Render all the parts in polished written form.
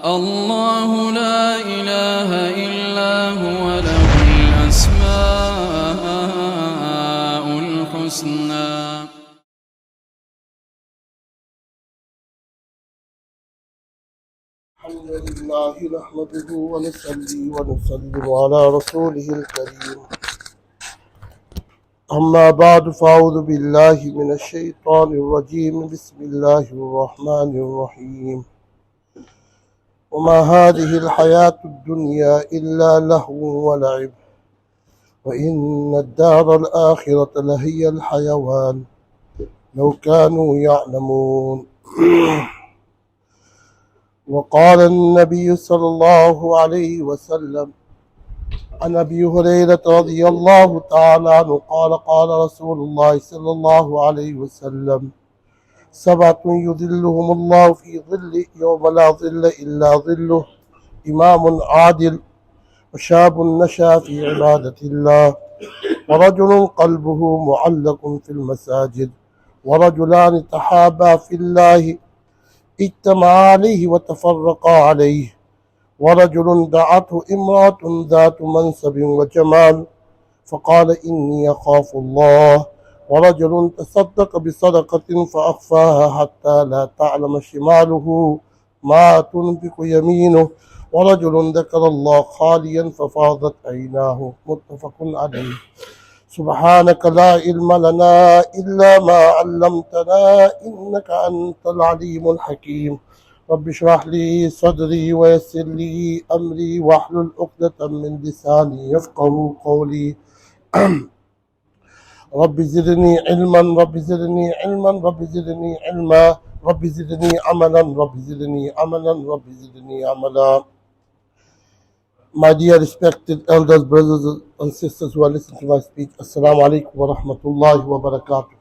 الله لا إله إلا هو له الأسماء الحسنى. الحمد لله نحمده ونصلي ونسلم على رسوله الكريم. أما بعد فأعوذ بالله من الشيطان الرجيم. بسم الله الرحمن الرحيم. وما هذه الحياة الدنيا إلا لهو ولعب وإن الدار الآخرة لهي الحيوان لو كانوا يعلمون. وقال النبي صلى الله عليه وسلم عن أبي هريرة رضي الله تعالى عنه قال قال رسول الله صلى الله عليه وسلم سبعة يظلهم الله في ظله يوم لا ظل إلا ظله إمام عادل وشاب نشأ في عبادة الله ورجل قلبه معلق في المساجد ورجلان تحابا في الله اجتمعا عليه وتفرقا عليه ورجل دعته امرأة ذات منصب وجمال فقال إني أخاف الله ورجل تصدق بصدقة فأخفاها حتى لا تعلم شماله ما تنفق يمينه ورجل ذكر الله خاليا ففاضت عيناه. متفق عليه. سبحانك لا علم لنا إلا ما علمتنا إنك أنت العليم الحكيم. رب اشرح لي صدري ويسر لي أمري واحلل عقدة من لساني يفقه قولي. رب زدني علما رب زدني علما رب زدني علما رب زدني عملا رب زدني عملا رب زدني عملا. My dear respected elders, brothers and sisters who are listening to my speech, Assalamu alaikum wa rahmatullahi wa barakatuh.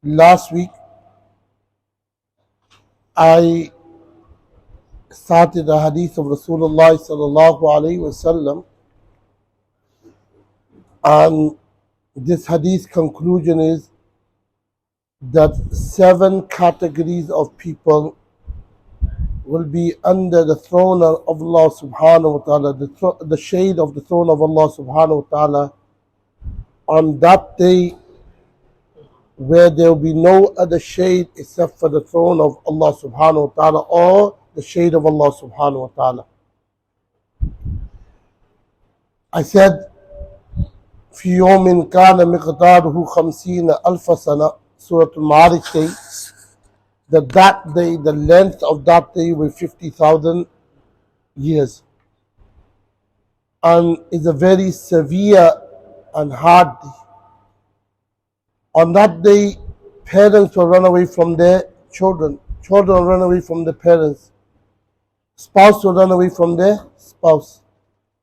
Last week, I started a hadith of Rasulullah sallallahu alayhi wa sallam, and this hadith conclusion is that 7 categories of people will be under the throne of Allah subhanahu wa ta'ala, the shade of the throne of Allah subhanahu wa ta'ala, on that day where there will be no other shade except for the throne of Allah subhanahu wa ta'ala or the shade of Allah subhanahu wa ta'ala. I said, في يوم كان مقداره 50,000 سنة, Surah Al-Ma'arij says that day, the length of that day will be 50,000 years. And it's a very severe and hard day. On that day, parents will run away from their children. Children will run away from their parents. Spouse will run away from their spouse.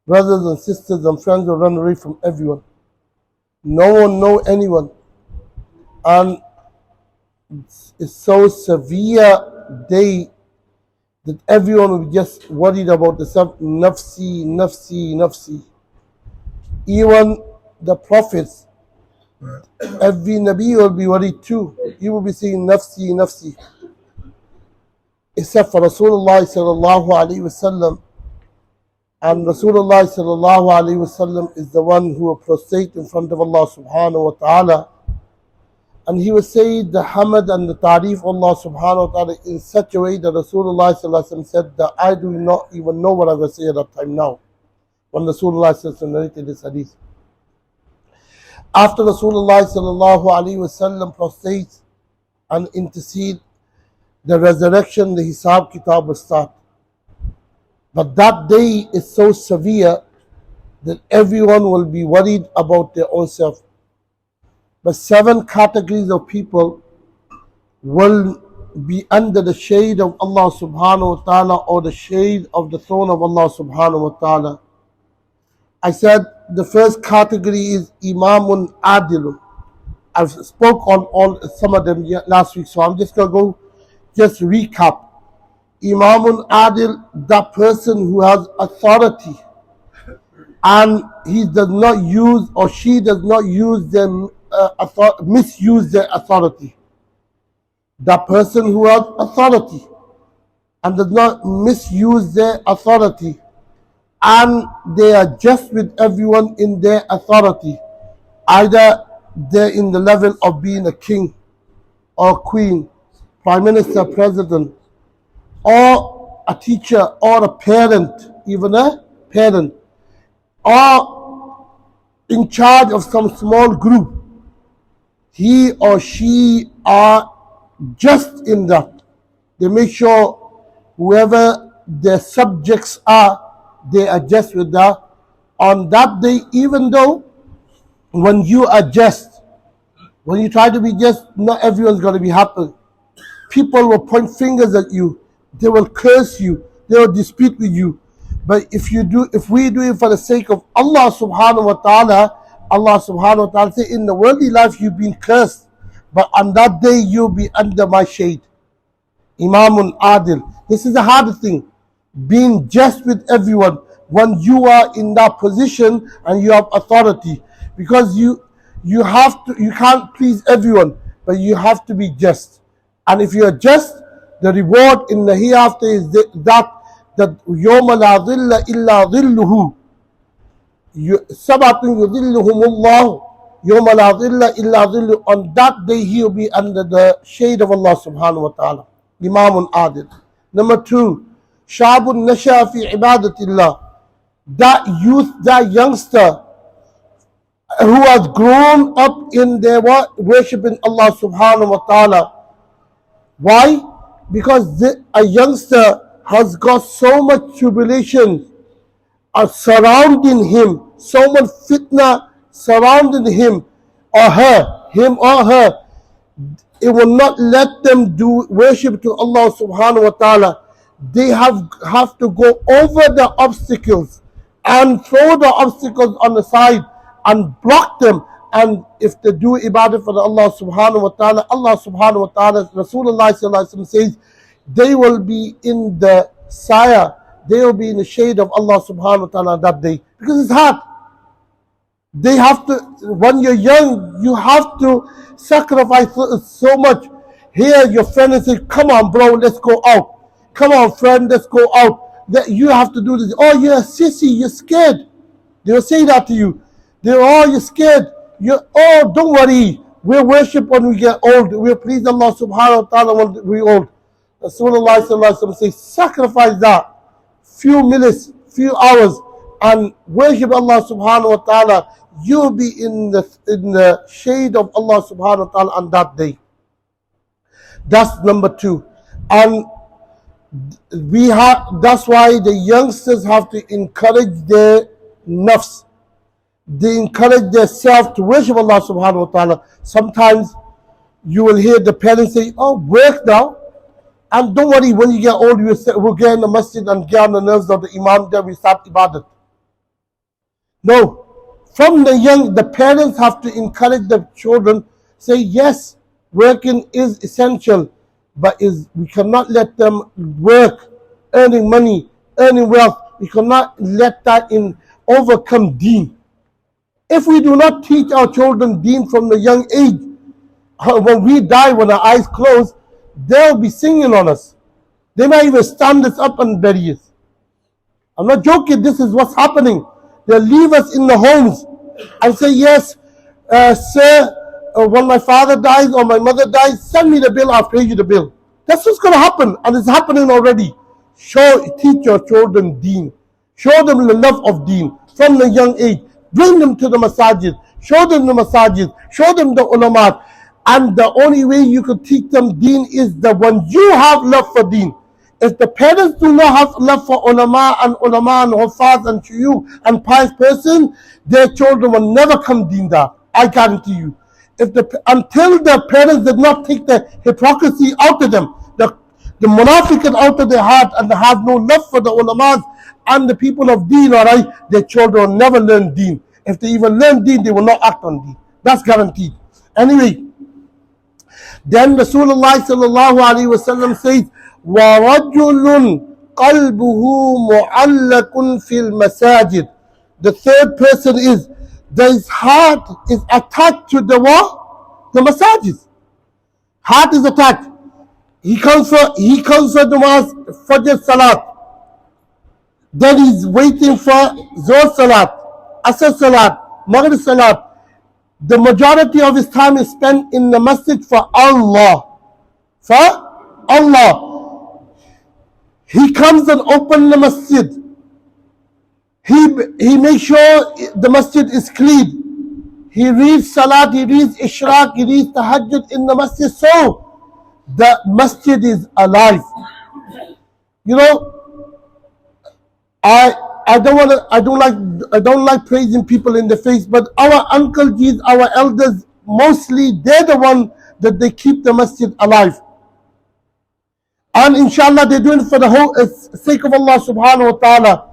Brothers and sisters and friends will run away from everyone. No one know anyone. And it's so severe day that everyone will be just worried about themselves. Nafsi, nafsi, nafsi. Even the prophets, every Nabi will be worried too. He will be saying nafsi, nafsi. Except for Rasulullah sallallahu alayhi wa sallam. And Rasulullah sallallahu alayhi wa sallam is the one who will prostrate in front of Allah subhanahu wa ta'ala. And he will say the hamd and the ta'rif of Allah subhanahu wa ta'ala in such a way that Rasulullah sallallahu alayhi wa sallam said that I do not even know what I'm going to say at that time now. When Rasulullah sallallahu alayhi wa sallam narrated this hadith. After Rasulullah sallallahu alayhi wa sallam prostrates and intercede, the resurrection, the hisab kitab will start. But that day is so severe that everyone will be worried about their own self. But 7 categories of people will be under the shade of Allah subhanahu wa ta'ala or the shade of the throne of Allah subhanahu wa ta'ala. I said the first category is Imamun Adilun. I've spoke on some of them last week, so I'm just going to go just recap. Imamun Adil, that person who has authority and he does not use or she does not use them, misuse their authority. That person who has authority and does not misuse their authority, and they are just with everyone in their authority, either they're in the level of being a king or queen, prime minister, president, or a teacher, or a parent, even a parent, or in charge of some small group. He or she are just in that. They make sure whoever their subjects are, they are just with that. On that day, even though when you are just, when you try to be just, not everyone's going to be happy. People will point fingers at you. They will curse you. They will dispute with you. But if we do it for the sake of Allah subhanahu wa ta'ala, Allah subhanahu wa ta'ala say, in the worldly life you've been cursed, but on that day you'll be under my shade. Imamun Adil. This is the hardest thing. Being just with everyone when you are in that position and you have authority. Because you can't please everyone, but you have to be just. And if you are just, the reward in the hereafter is that يوم لا ظل إلا ظله سبعة يظلهم الله يوم لا ظل إلا ظله. On that day he will be under the shade of Allah subhanahu wa ta'ala. Imamun Adil. Number 2, Shabun Nasha fi ibadatillah. That youth, that youngster who has grown up in their worshiping Allah subhanahu wa ta'ala. Why? Because a youngster has got so much tribulation surrounding him, so much fitna surrounding him or her. It will not let them do worship to Allah subhanahu wa ta'ala. They have to go over the obstacles and throw the obstacles on the side and block them. And if they do ibadah for Allah subhanahu wa ta'ala, Allah subhanahu wa ta'ala, Rasulullah sallallahu alaihi wasallam says, they will be in the saya, they will be in the shade of Allah subhanahu wa ta'ala that day. Because it's hard. They have to, when you're young, you have to sacrifice so much. Here your friend is saying, come on bro, let's go out. Come on friend, let's go out. That you have to do this. Oh, you're a sissy, you're scared. They will say that to you. You're scared. Oh, don't worry. We'll worship when we get old. We'll please Allah subhanahu wa ta'ala when we're old. Rasulullah sallallahu alaihi wasallam says, sacrifice that few minutes, few hours, and worship Allah subhanahu wa ta'ala. You'll be in the shade of Allah subhanahu wa ta'ala on that day. That's number 2. And that's why the youngsters have to encourage their nafs. They encourage themselves to worship Allah subhanahu wa ta'ala. Sometimes you will hear the parents say, oh, work now. And don't worry, when you get old, we'll get in the masjid and get on the nerves of the imam, then we start ibadat. No. From the young, the parents have to encourage the children, say, yes, working is essential, but we cannot let them work, earning money, earning wealth. We cannot let that overcome deen. If we do not teach our children deen from the young age, when we die, when our eyes close, they'll be singing on us. They might even stand us up and bury us. I'm not joking, this is what's happening. They'll leave us in the homes and say, yes, sir, when my father dies or my mother dies, send me the bill, I'll pay you the bill. That's what's going to happen, and it's happening already. Teach your children deen. Show them the love of deen from the young age. Bring them to the masajid. Show them the masajid. Show them the ulama. And the only way you could teach them deen is that when you have love for deen. If the parents do not have love for ulama and hufaz and shuyukh and pious person, their children will never come deendar. I guarantee you. Until the parents did not take the hypocrisy out of them, the munafiqat out of their heart, and they have no love for the ulamas and the people of deen, alright, their children will never learn deen. If they even learn deen, they will not act on deen. That's guaranteed. Anyway, then Rasulullah sallallahu alaihi wasallam says, وَرَجُلٌ قَلْبُهُ مُعَلَّقٌ فِي الْمَسَاجِدِ. The third person is, his heart is attached to the what? The masajid. Heart is attached. He comes for Namaz, Fajr Salat. Then he's waiting for Zohr Salat, Asr Salat, Maghrib Salat. The majority of his time is spent in the masjid for Allah. For Allah. He comes and opens the masjid. He makes sure the masjid is clean. He reads Salat, he reads Ishraq, he reads Tahajjud in the masjid. So the masjid is alive. You know, I don't like praising people in the face, but our Uncle G's, our elders, mostly they're the one that they keep the masjid alive. And inshallah they're doing it for the whole sake of Allah subhanahu wa ta'ala.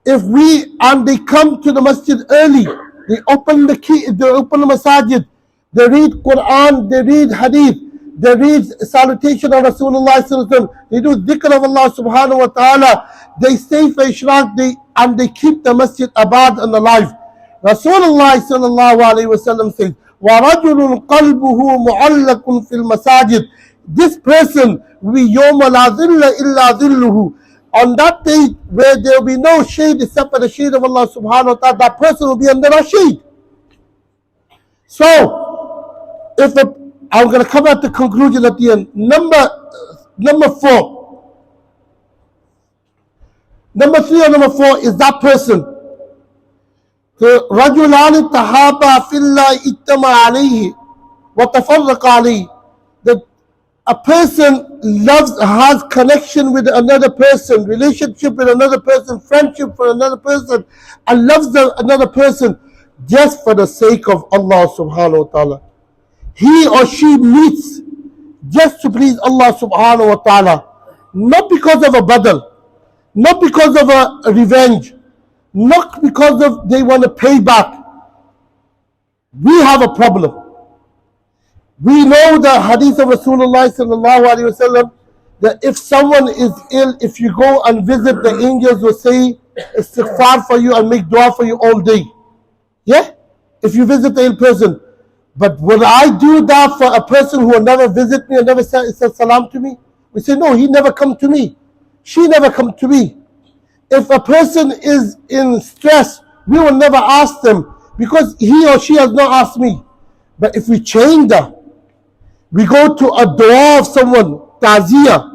If we and they come to the masjid early, they open the masajid, they read Quran, they read hadith, they read salutation of Rasulullah sallallahu alaihi wasallam, they do dhikr of Allah subhanahu wa ta'ala, they stay for ishraq, and they keep the masjid abad and alive. Rasulullah sallallahu alaihi wasallam says, وَرَجُلٌ قَلْبُهُ مُعَلَّقٌ فِي الْمَسَاجِدِ. This person will be يَوْمَ لَا ظِلَّ إِلَّا ظِلُّهُ. On that day where there will be no shade except for the shade of Allah subhanahu wa ta'ala, that person will be under our shade. So, I'm going to come at the conclusion at the end. Number 4. Number 3 or number 4 is that person. رَجُلَانِ تَحَابَا فِي اللَّهِ اجْتَمَعَ عَلَيْهِ وَتَفَرَّقَ عَلَيْهِ. That a person has connection with another person, relationship with another person, friendship for another person, and loves another person just for the sake of Allah subhanahu wa ta'ala. He or she meets just to please Allah subhanahu wa ta'ala, not because of a badal, not because of a revenge, not because of they want to pay back. We have a problem. We know the hadith of Rasulullah sallallahu alaihi wasallam that if someone is ill, if you go and visit, the angels will say istighfar for you and make dua for you all day. Yeah? If you visit the ill person. But would I do that for a person who will never visit me and never say salam to me? We say, no, he never come to me. She never come to me. If a person is in stress, we will never ask them because he or she has not asked me. But if we change that, we go to a dua of someone, ta'ziyah,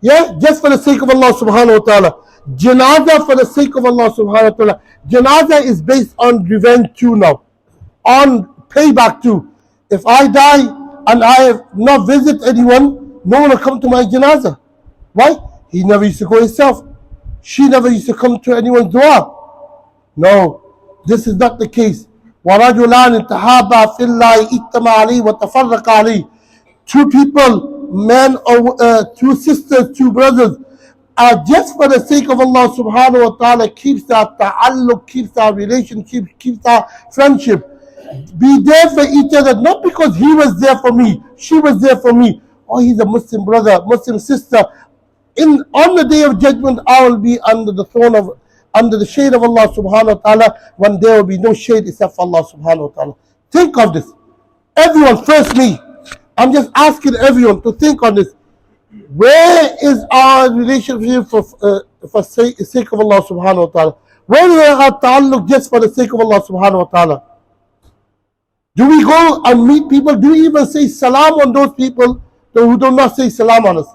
yeah, just for the sake of Allah subhanahu wa ta'ala. Janazah for the sake of Allah subhanahu wa ta'ala. Janazah is based on revenge too now, on payback too. If I die and I have not visit anyone, no one will come to my janazah. Why? He never used to go himself. She never used to come to anyone's dua. No, this is not the case. وَرَجُلَانِ تَحَابَا فِي اللَّهِ اجْتَمَعَ عَلَيْهِ وَتَفَرَّقَ عَلَيْهِ. Two people, men or two sisters, two brothers, are just for the sake of Allah subhanahu wa ta'ala, keeps our ta'alluq, keeps our relationship, keeps our friendship. Be there for each other, not because he was there for me, she was there for me. Oh, he's a Muslim brother, Muslim sister. On the day of judgment, I will be under the shade of Allah subhanahu wa ta'ala, when there will be no shade except for Allah subhanahu wa ta'ala. Think of this. Everyone, first me. I'm just asking everyone to think on this. Where is our relationship for sake of Allah subhanahu wa ta'ala? Where is our ta'alluq just for the sake of Allah subhanahu wa ta'ala? Do we go and meet people? Do we even say salam on those people who do not say salam on us?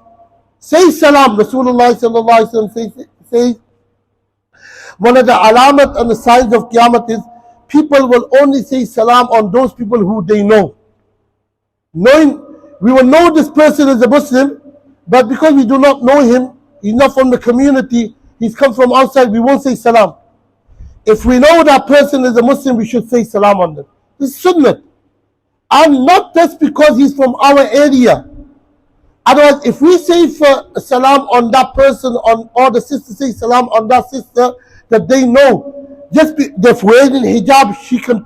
Say salam. Rasulullah sallallahu alaihi wasallam says, one of the alamat and the signs of Qiyamah is people will only say salam on those people who they know. We will know this person is a Muslim, but because we do not know him, he's not from the community, he's come from outside, we won't say salam. If we know that person is a Muslim, we should say salam on them. This is sunnah. And not just because he's from our area. Otherwise, if we say for salam on that person, or the sister say salam on that sister that they know, just they're wearing hijab, he can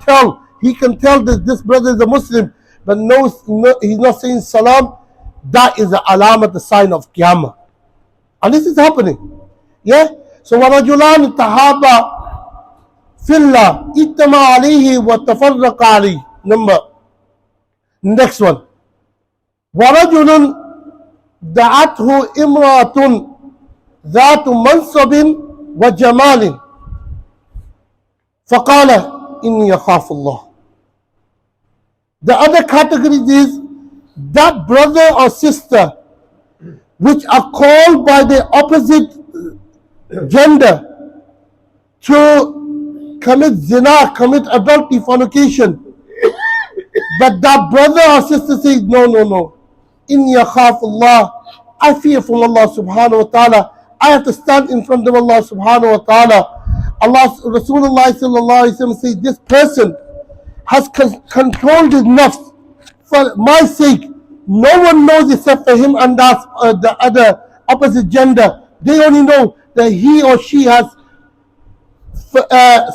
tell that this brother is a Muslim, but no, he's not saying salam. That is the alamat, the sign of Qiyamah. And this is happening. Yeah? So, وَرَجُلَانِ تَحَابَا فِي اللَّهِ اجْتَمَعَ عَلَيْهِ وَتَفَرَّقَ عَلَيْهِ. Next one. ورجل دعته امرأة ذات منصب وجمال فقال إني أخاف الله. The other category is that brother or sister which are called by the opposite gender to commit zina, commit adultery, fornication, but that brother or sister says, no, inni akhaf Allah, I fear from Allah subhanahu wa ta'ala, I have to stand in front of Allah subhanahu wa ta'ala. Rasulullah sallallahu alayhi wa sallam says, this person has controlled his nafs for my sake. No one knows except for him and the other opposite gender. They only know that he or she has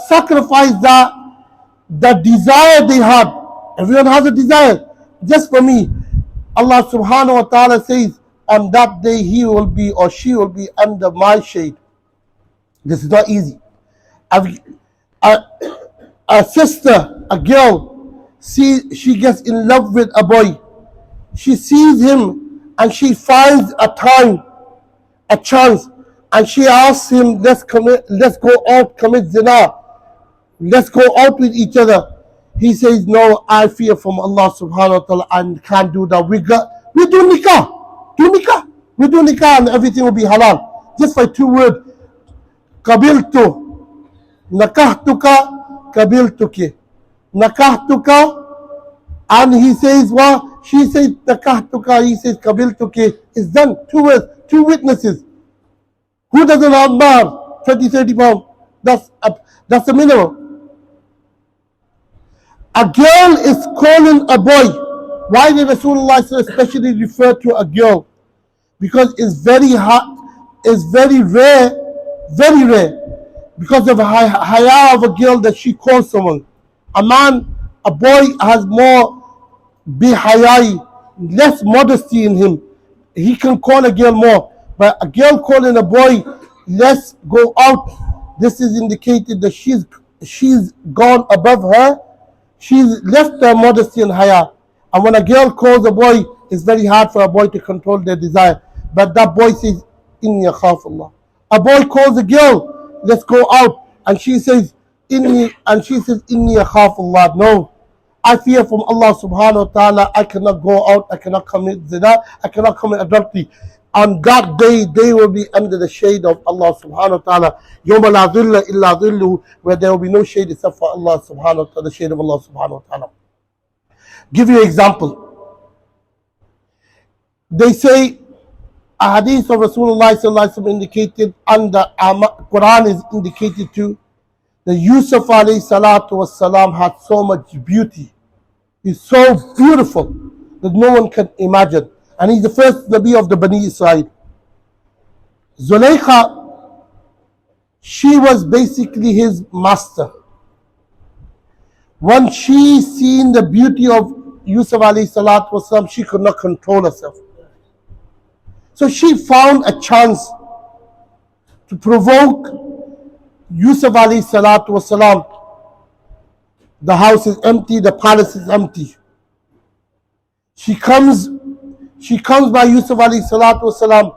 sacrificed the desire they had. Everyone has a desire. Just for me, Allah subhanahu wa ta'ala says, on that day he will be or she will be under my shade. This is not easy. A sister, a girl, she gets in love with a boy. She sees him and she finds a time, a chance, and she asks him, let's go out, commit zina. Let's go out with each other. He says, no, I fear from Allah subhanahu wa ta'ala and can't do that. We do nikah. We do nikah and everything will be halal. Just by 2 words. Qabiltu. Nakahtuka. Qabiltuki. Nakahtuka. And he says, well, she says, nakahtuka. He says, qabiltuki. It's done. 2 words. 2 witnesses. Who doesn't have mahar? 20, 30 pounds. That's the minimum. A girl is calling a boy. Why did Rasulullah especially refer to a girl? Because it's very rare, because of a haya of a girl that she calls someone. A boy has more bihayai, less modesty in him. He can call a girl more. But a girl calling a boy, let's go out. This is indicated that she's gone above her. She's left her modesty and haya. And when a girl calls a boy, it's very hard for a boy to control their desire. But that boy says, Inni akhaf Allah. A boy calls a girl, let's go out. And she says, Inni akhaf Allah. No, I fear from Allah subhanahu wa ta'ala. I cannot go out. I cannot commit zina. I cannot commit adultery. On that day, they will be under the shade of Allah subhanahu wa ta'ala. Yawma la dhilla illa dhilluhu, where there will be no shade except for Allah subhanahu wa ta'ala, the shade of Allah subhanahu wa ta'ala. Give you an example. They say a hadith of Rasulullah sallallahu alaihi wasallam indicated, and the Quran is indicated too, that Yusuf alayhi salatu wasalam had so much beauty. He's so beautiful that no one can imagine. And he's the first Nabi of the Bani Israel. Zulaykha, she was basically his master. When she seen the beauty of Yusuf alayhi salatu wasalam, she could not control herself. So she found a chance to provoke Yusuf alayhi salatu wasalam. The house is empty, the palace is empty. She comes by Yusuf alayhi salatu wasalam.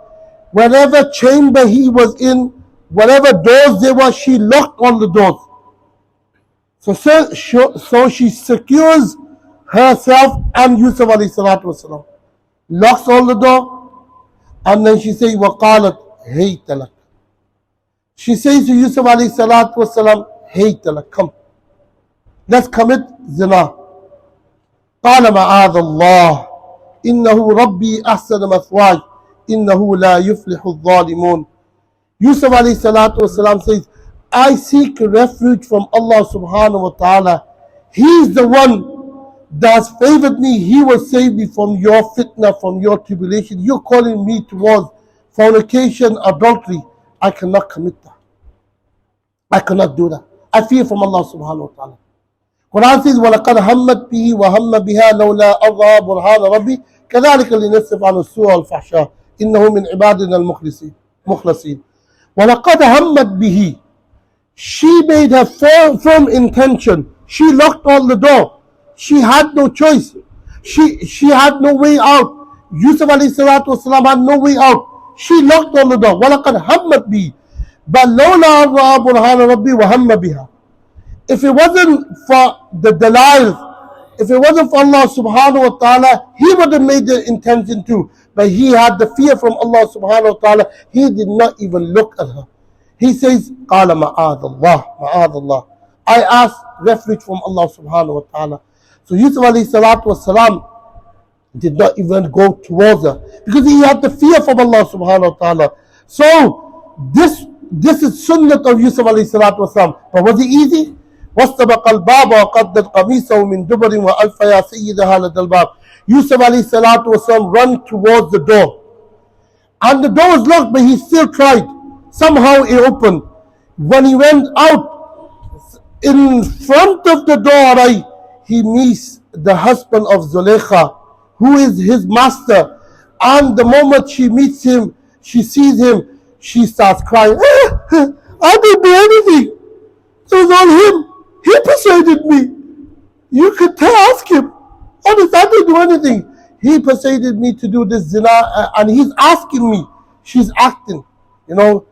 Whatever chamber he was in, whatever doors there were, she locked all the doors. So she secures herself and Yusuf alayhi salatu wasalam. Locks all the door, and then she says, وَقَالَتْ هَيْتَ لَكَ. She says to Yusuf alayhi salatu wasalam, هَيْتَ لَكَ, come, let's commit zina. قَالَ مَعَاذَ اللَّهِ إِنَّهُ رَبِّي أَحْسَنَ مَثْوَايَ إِنَّهُ لَا يُفْلِحُ الظَّالِمُونَ. Yusuf alayhi salatu wasalam says, I seek refuge from Allah subhanahu wa ta'ala. He's the one that has favored me. He will save me from your fitna, from your tribulation. You're calling me towards fornication, adultery. I cannot commit that. I cannot do that. I fear from Allah subhanahu wa ta'ala. Quran says, وَلَقَدْ هَمَّتْ بِهِ وَهَمَّ بِهَا لَوْلَا أَرَى بُرْهَانَ رَبِّي كَذَلِكَ لِنَصْرِفَ عَنْهُ السُّوءَ وَالْفَحْشَاءَ إِنَّهُ مِنْ عِبَادِنَا الْمُخْلَصِينَ. وَلَقَدْ هَمَّتْ بِهِ. She made her firm intention. She locked all the door. She had no choice. She had no way out. Yusuf alayhi salatu wasalam had no way out. She knocked on the door. وَلَقَدْ هَمَّتْ بِي بَلْ لَوْلَا رَأَى بُرْهَانَ رَبِّي وَهَمَّ بِهَا. If it wasn't for the dalail, if it wasn't for Allah subhanahu wa ta'ala, he would have made the intention too. But he had the fear from Allah subhanahu wa ta'ala. He did not even look at her. He says, قَالَ مَعَاذَ اللَّهِ مَعَاذَ اللَّهِ. I asked refuge from Allah subhanahu wa ta'ala. So Yusuf alayhi salatu wasalam did not even go towards her because he had the fear from Allah subhanahu wa ta'ala. So this is sunnah of Yusuf alayhi salatu wasalam. But was it easy? واستبق الباب وقدت قميصه من دبر وألف يا سيدها لدى الباب. Yusuf alayhi salatu wasalam ran towards the door. And the door was locked, but he still tried. Somehow it opened. When he went out, in front of the door, he meets the husband of Zulaykha, who is his master. And the moment she meets him, she sees him, she starts crying. I didn't do anything. It was all him. He persuaded me. You could ask him. Honest, I didn't do anything. He persuaded me to do this zina, and he's asking me. She's acting. You know,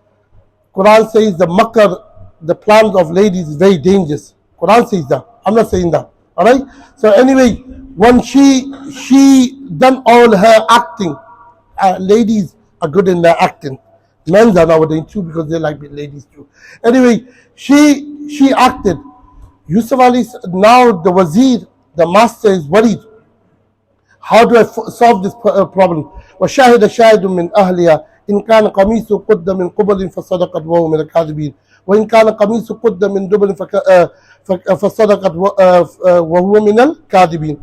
Quran says the makar, the plans of ladies is very dangerous. Quran says that. I'm not saying that. Alright? So anyway, when she done all her acting, ladies are good in their acting. Men are nowadays too because they like ladies too. Anyway, she acted. Yusuf Ali, now the wazir, the master is worried. How do I solve this problem? وَشَاهِدَ شَاهِدٌ مِّنْ أَهْلِهَا إِنْ كَانَ قَمِيصُهُ قُدَّ مِنْ قُبَلٍ فَصَدَقَتْ وَهُوَ مِنَ الْكَاذِبِينَ وَإِنْ كَانَ قَمِيصُهُ قُدَّ مِنْ دُبُرٍ فَصَدَقَتْ وَهُوَ مِنَ الْكَاذِبِينَ.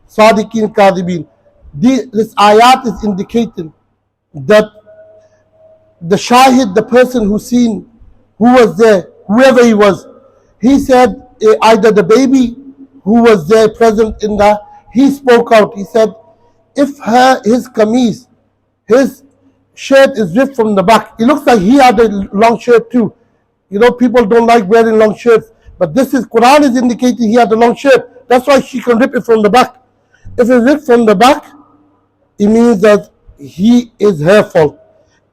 صَادِقِينَ كَاذِبِينَ. This ayat is indicating that the shahid, the person who seen, who was there, whoever he was, he said either the baby who was there present in that, he spoke out. He said, if his kameez, his shirt is ripped from the back, it looks like he had a long shirt too. You know, people don't like wearing long shirts, but this is Quran is indicating he had a long shirt. That's why she can rip it from the back. If it's ripped from the back, it means that he is her fault.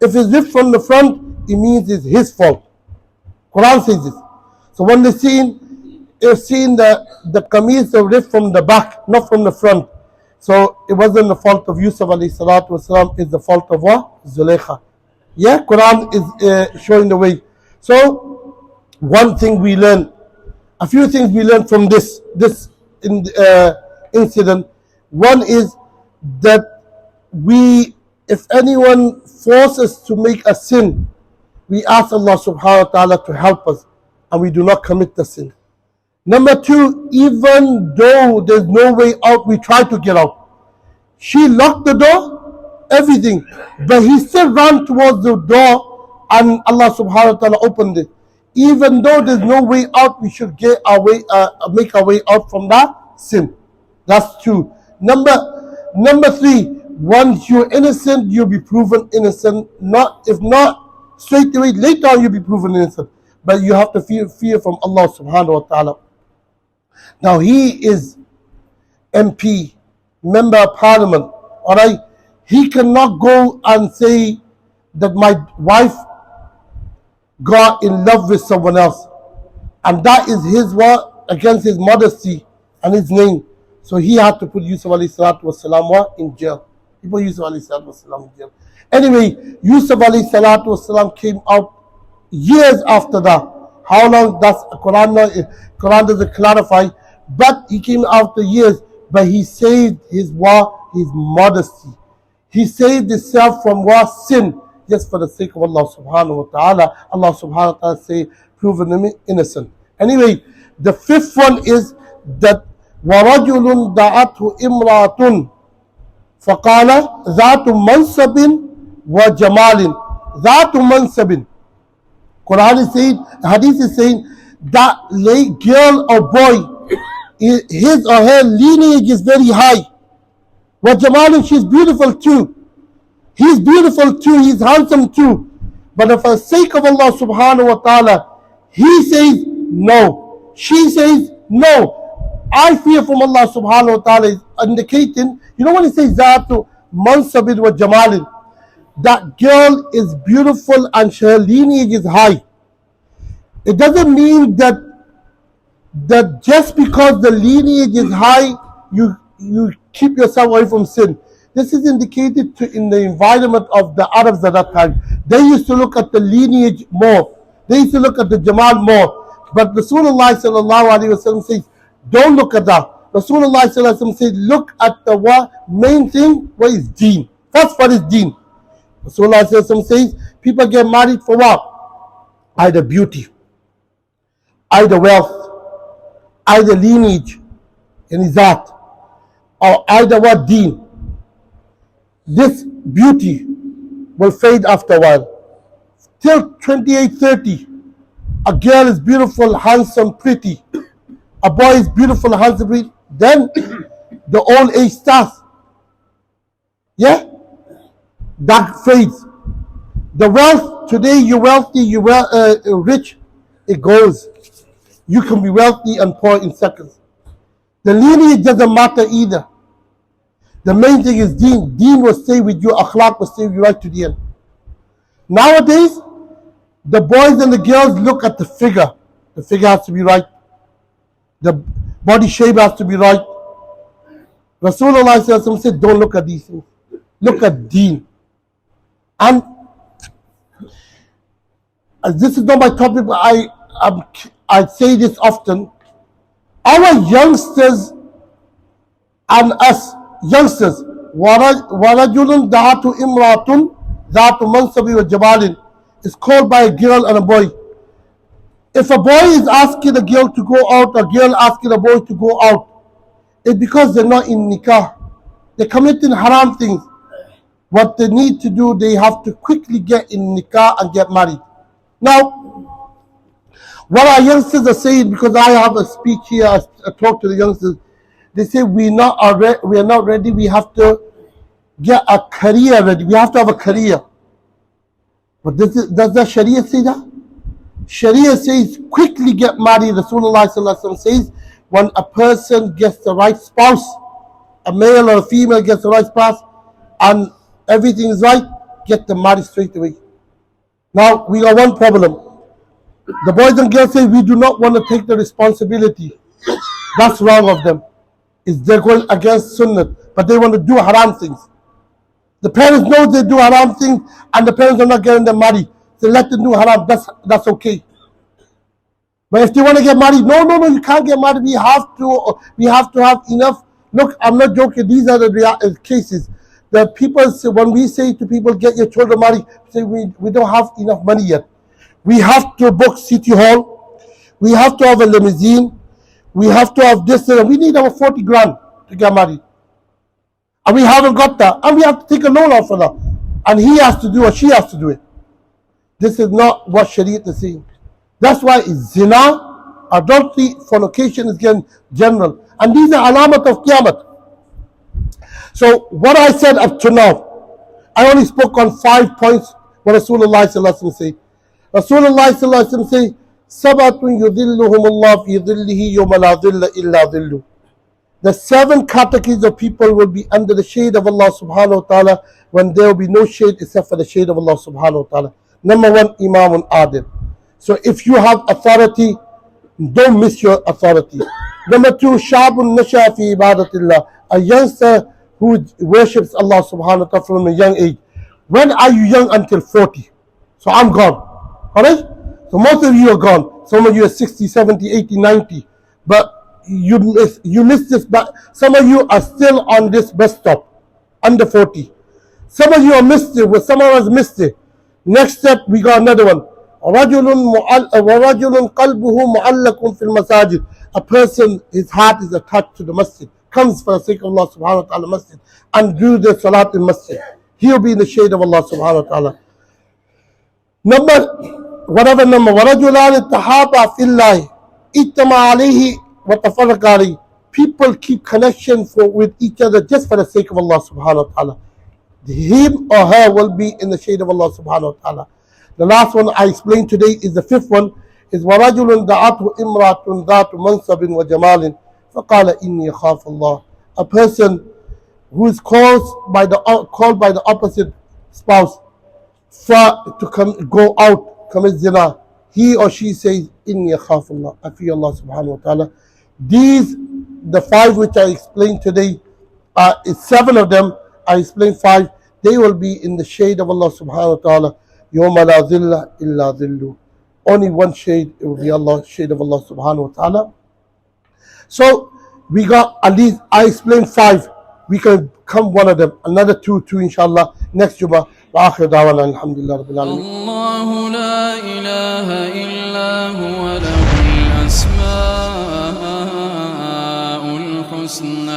If it's ripped from the front, it means it's his fault. Quran says this. So when they seen the kameez ripped from the back, not from the front. So it wasn't the fault of Yusuf alayhi salatu wasalam, it's the fault of what? Zulaykha. Yeah, Quran is showing the way. So one thing we learn, a few things we learn from this incident. One is that if anyone forces to make a sin, we ask Allah subhanahu wa ta'ala to help us and we do not commit the sin. Number two, even though there's no way out, we try to get out. She locked the door, everything, but he still ran towards the door and Allah subhanahu wa ta'ala opened it. Even though there's no way out, we should make our way out from that sin. That's two. Number three, once you're innocent, you'll be proven innocent. If not, straight away, later on you'll be proven innocent. But you have to fear from Allah subhanahu wa ta'ala. Now he is MP, member of parliament, alright? He cannot go and say that my wife got in love with someone else. And that is his word against his modesty and his name. So he had to put Yusuf alayhi salatu wasalam in jail. He put Yusuf alayhi salatu wasalam in jail. Anyway, Yusuf alayhi salatu wasalam came out years after that. How long? That's Quran doesn't clarify. But he came after years. But he saved his modesty. He saved himself from sin, just for the sake of Allah subhanahu wa ta'ala. Allah subhanahu wa ta'ala say, proven him innocent. Anyway, the fifth one is that وَرَجُلٌ دَعَتْهُ إِمْرَأَةٌ فَقَالَ ذَاتُ مَنْصَبٍ وَجَمَالٍ. ذَاتُ مَنْصَبٍ. Quran is saying, Hadith is saying, that girl or boy, his or her lineage is very high. وَجَمَالٍ, she's beautiful too. He's beautiful too, he's handsome too. But for the sake of Allah subhanahu wa ta'ala, he says no. She says no. I fear from Allah subhanahu wa ta'ala is indicating, you know when he says Zatu mansabin wa jamalin. That girl is beautiful and her lineage is high. It doesn't mean that just because the lineage is high, you keep yourself away from sin. This is indicated in the environment of the Arabs at that time. They used to look at the lineage more. They used to look at the Jamal more. But Rasulullah sallallahu alaihi wasallam says, don't look at that. Rasulullah sallallahu alaihi wasallam says, look at the main thing, what is deen. First, what is deen? Rasulullah sallallahu alaihi wasallam says, people get married for what? Either beauty, either wealth, either lineage in Izat, or either what deen. This beauty will fade after a while. Till 28, 30, a girl is beautiful, handsome, pretty. A boy is beautiful, handsome, pretty. Then the old age starts. Yeah? That fades. The wealth, today you're wealthy, you're rich, it goes. You can be wealthy and poor in seconds. The lineage doesn't matter either. The main thing is deen. Deen will stay with you, akhlaq will stay with you right to the end. Nowadays, the boys and the girls look at the figure. The figure has to be right. The body shape has to be right. Rasulullah said, don't look at these things. Look at deen. And this is not my topic, but I say this often. Our youngsters and us, youngsters, وَرَجُلٌ دَعَتُ إِمْرَاتٌ ذَاتُ مَنْصَبِ وَجَمَالٍ is called by a girl and a boy. If a boy is asking a girl to go out, a girl asking a boy to go out, it's because they're not in nikah. They're committing haram things. What they need to do, they have to quickly get in nikah and get married. Now, what our youngsters are saying, because I have a speech here, I talk to the youngsters, they say we are not ready, we have to get a career ready, we have to have a career. But does the Sharia say that? Sharia says quickly get married. Rasulullah sallallahu alaihi wasallam says when a person gets the right spouse, a male or a female gets the right spouse, and everything is right, get them married straight away. Now we got one problem. The boys and girls say we do not want to take the responsibility. That's wrong of them. They're going against sunnah, but they want to do haram things. The parents know they do haram things, and the parents are not getting them married. So let them do haram. That's okay. But if they want to get married, no, you can't get married. We have to have enough. Look, I'm not joking. These are the cases. The people say, when we say to people, get your children married, say we don't have enough money yet. We have to book city hall. We have to have a limousine. We have to have this. We need about 40 grand to get married. And we haven't got that. And we have to take a loan out for that. And he has to do it, she has to do it. This is not what Sharia is saying. That's why zina, adultery, fornication is getting general. And these are alamat of Qiyamah. So what I said up to now, I only spoke on 5 points what Rasulullah sallallahu alaihi wasallam say. Rasulullah sallallahu alaihi wasallam say, Sabatun yudhilluhum Allah fi dhillihi yawma la dhilla illa dhillu. The 7 categories of people will be under the shade of Allah subhanahu wa ta'ala when there will be no shade except for the shade of Allah subhanahu wa ta'ala. Number 1, Imamun Adil. So if you have authority, don't miss your authority. Number 2, Shabun Nasha fi ibadatillah. A youngster who worships Allah subhanahu wa ta'ala from a young age. When are you young? Until 40. So I'm gone. Alright? So most of you are gone. Some of you are 60, 70, 80, 90. But you missed this, but some of you are still on this bus stop, under 40. Some of you are missed it, some of us missed it. Next step, we got another one. وَرَجُلٌ قَلْبُهُ مُعَلَّقٌ فِي الْمَسَاجِدِ. A person, his heart is attached to the masjid, comes for the sake of Allah subhanahu wa ta'ala masjid, and do the salat in masjid. He'll be in the shade of Allah subhanahu wa ta'ala. Whatever number, وَرَجُلَانِ اتَّحَابَا فِي اللَّهِ اجْتَمَعَ عَلَيْهِ وَتَفَرَّقَ عَلَيْهِ. People keep connection with each other just for the sake of Allah subhanahu wa ta'ala. Him or her will be in the shade of Allah subhanahu wa ta'ala. The last one I explained today is the 5th one, is وَرَجُلٌ دَعَتْهُ إِمْرَاتٌ ذَاتُ مَنْصَبٍ وَجَمَالٍ فَقَالَ إِنِّي أَخَافُ اللَّهِ. A person who is called by the opposite spouse to go out, commit zina, he or she says, Inni akhafullah, I fear Allah subhanahu wa ta'ala. These, the 5 which I explained today, it's 7 of them, I explained 5, they will be in the shade of Allah subhanahu wa ta'ala. Yawma la zilla illa zillu. Only one shade, it will be Allah, shade of Allah subhanahu wa ta'ala. So we got at least, I explained 5, we can come one of them, another 2 inshallah next Jummah. وآخر دعوانا الحمد لله رب العالمين. الله لا إله إلا هو له الأسماء الحسنى